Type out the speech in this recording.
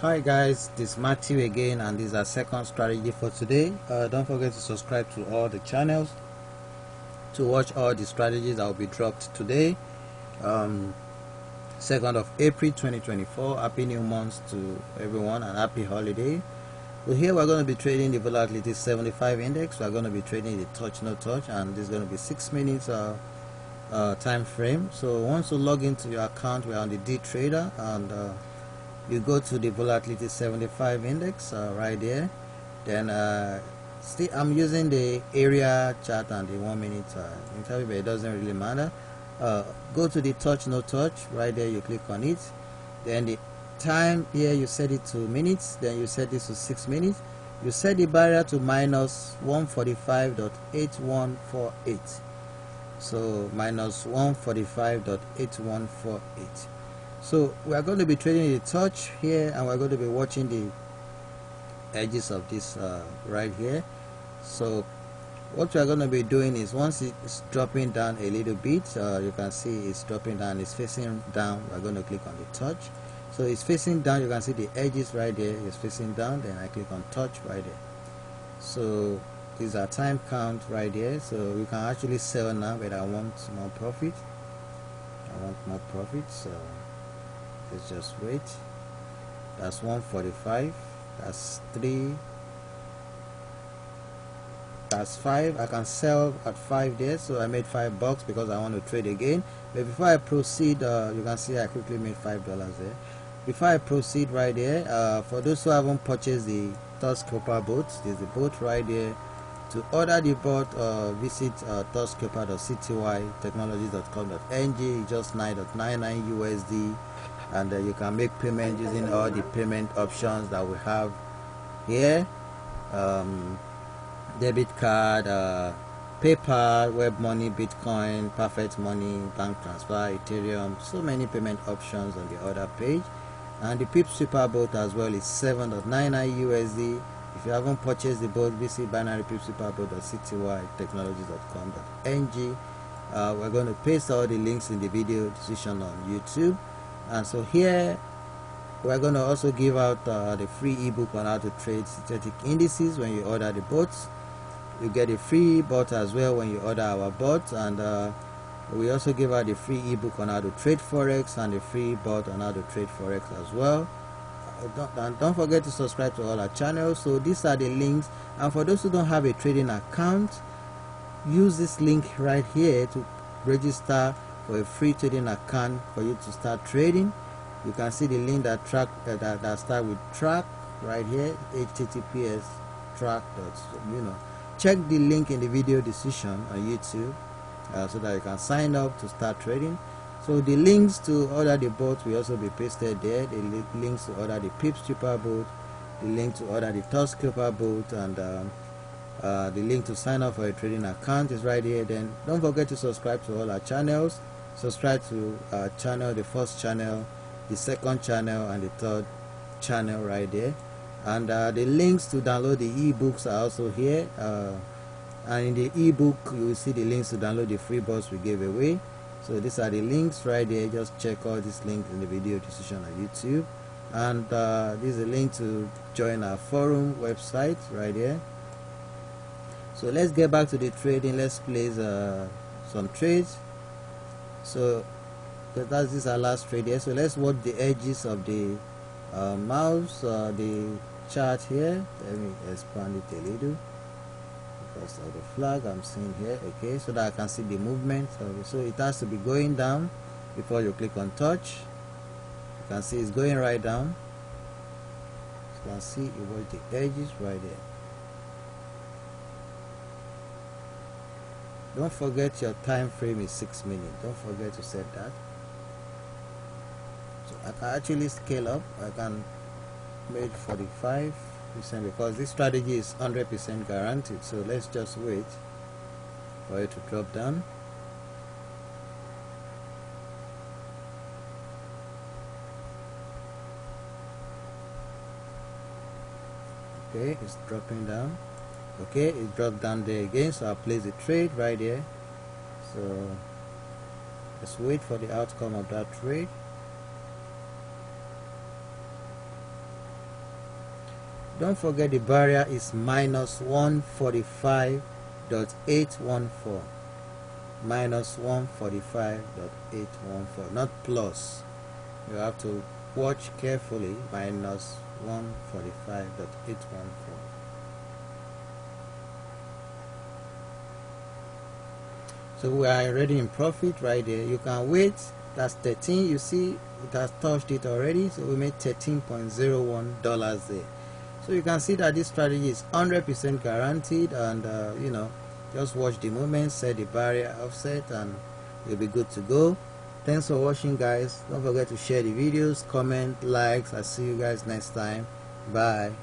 Hi guys, this is Matthew again, and this is our second strategy for today. Don't forget to subscribe to all the channels to watch all the strategies that will be dropped today, 2nd of April 2024. Happy new month to everyone and happy holiday. So here we're going to be trading the Volatility 75 index. We're going to be trading the touch no touch, and this is going to be 6 minutes time frame. So once you log into your account, we're on the D trader, and you go to the Volatility 75 index right there. Then still I'm using the area chart and the 1 minute interview, but it doesn't really matter. Go to the touch no touch right there, you click on it. Then the time here, you set it to minutes, then you set this to 6 minutes. You set the barrier to minus 145.8148. so minus 145.8148. So we are going to be trading the touch here, and we're going to be watching the edges of this right here. So what we are going to be doing is, once it's dropping down a little bit, you can see it's dropping down, it's facing down. We're going to click on the touch. So it's facing down, you can see the edges right there, it's facing down. Then I click on touch right there. So these are time count right there. So we can actually sell now, but I want more profit. So let's just wait. That's 145, that's 3, that's 5. I can sell at 5 there, so I made $5 because I want to trade again. But before I proceed, you can see I quickly made $5 there. Before I proceed right there, for those who haven't purchased the TOUCHSCALPER boat, there's a boat right there. To order the boat, visit touchscalper.ctytechnologies.com.ng. just $9.99 USD, and you can make payment using all the payment options that we have here: debit card, PayPal, web money, Bitcoin, perfect money, bank transfer, Ethereum. So many payment options on the order page. And the PIPSREAPER boat as well is $7.99 USD. If you haven't purchased the boat, visit PIPSREAPER.ctytechnologies.com.ng. We're going to paste all the links in the video description on YouTube. And so here we're going to also give out the free ebook on how to trade synthetic indices. When you order the bots, you get a free bot as well when you order our bot. And we also give out the free ebook on how to trade Forex and the free bot on how to trade Forex as well. Don't forget to subscribe to all our channels. So these are the links, and for those who don't have a trading account, use this link right here to register for a free trading account for you to start trading. You can see the link that start with track right here, https track. Check the link in the video description on YouTube so that you can sign up to start trading. So the links to order the boat will also be pasted there. The links to order the PIPSREAPER boat, the link to order the TOUCHSCALPER boat, and the link to sign up for a trading account is right here. Then don't forget to subscribe to all our channels. Subscribe to our channel, the first channel, the second channel, and the third channel right there. And the links to download the ebooks are also here. And in the ebook, you will see the links to download the free bots we gave away. So these are the links right there. Just check all these links in the video description on YouTube. And this is a link to join our forum website right here. So let's get back to the trading. Let's place some trades. So this is our last trade here. So let's watch the edges of the mouse, the chart here. Let me expand it a little because of the flag I'm seeing here. Okay, so that I can see the movement. So it has to be going down before you click on touch. You can see it's going right down. So you can see you watch the edges right there. Don't forget your time frame is 6 minutes. Don't forget to set that. So I can actually scale up. I can make 45% because this strategy is 100% guaranteed. So let's just wait for it to drop down. Okay, it's dropping down. Okay, it dropped down there again, so I'll place the trade right there. So let's wait for the outcome of that trade. don't forget the barrier is minus 145.814, minus 145.814, not plus. You have to watch carefully. Minus 145.814. So we are already in profit right there. You can wait. That's 13. You see it has touched it already, so we made $13.01 there. So you can see that this strategy is 100% guaranteed, and you know, just watch the movement, set the barrier, offset, and you'll be good to go. Thanks for watching, guys. Don't forget to share the videos, comment, likes. I'll see you guys next time. Bye.